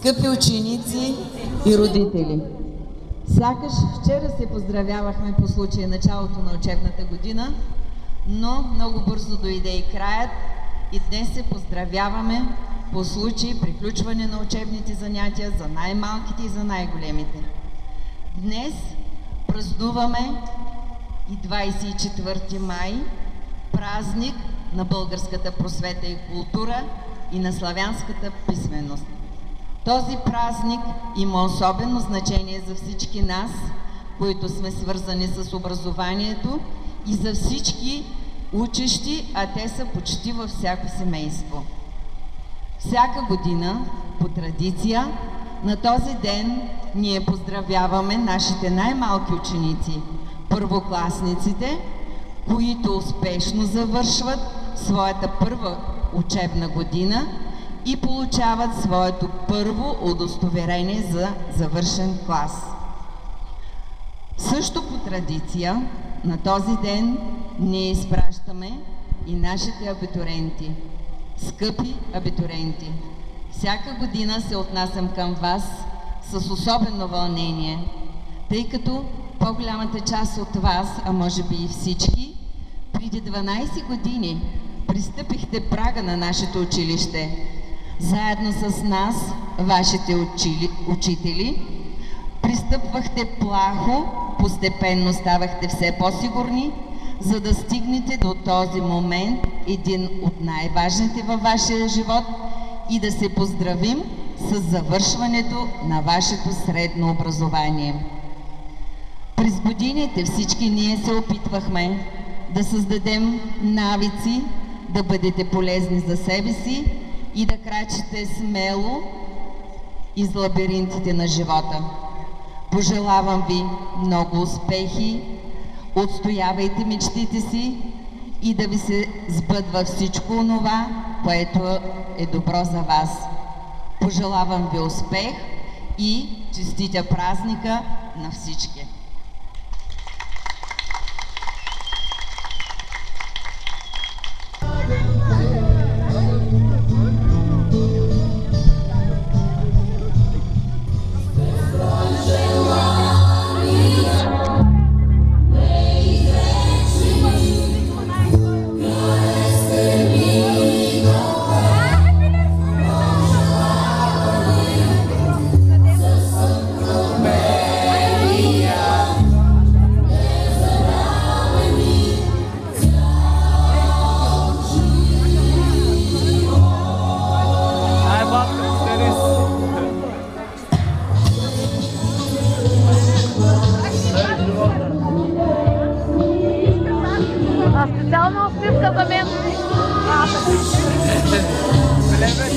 Скъпи ученици и родители! Сякаш вчера се поздравявахме по случай началото на учебната година, но много бързо дойде и краят и днес се поздравяваме по случай приключване на учебните занятия за най-малките и за най-големите. Днес празнуваме и 24 май, празник на българската просвета и култура и на славянската писменост. Този празник има особено значение за всички нас, които сме свързани с образованието, и за всички учещи, а те са почти във всяко семейство. Всяка година, по традиция, на този ден ние поздравяваме нашите най-малки ученици, първокласниците, които успешно завършват своята първа учебна година и получават своето първо удостоверение за завършен клас. Също по традиция, на този ден ние изпращаме и нашите абитуриенти. Скъпи абитуриенти, всяка година се отнасям към вас с особено вълнение, тъй като по-голямата част от вас, а може би и всички, преди 12 години пристъпихте прага на нашето училище. Заедно с нас, вашите учители, пристъпвахте плахо, постепенно ставахте все по-сигурни, за да стигнете до този момент, един от най-важните във вашия живот, и да се поздравим с завършването на вашето средно образование. През годините всички ние се опитвахме да създадем навици, да бъдете полезни за себе си и да крачите смело из лабиринтите на живота. Пожелавам ви много успехи, отстоявайте мечтите си и да ви се сбъдва всичко онова, което е добро за вас. Пожелавам ви успех и честитя празника на всички! Специална отписка за мен. Влезе.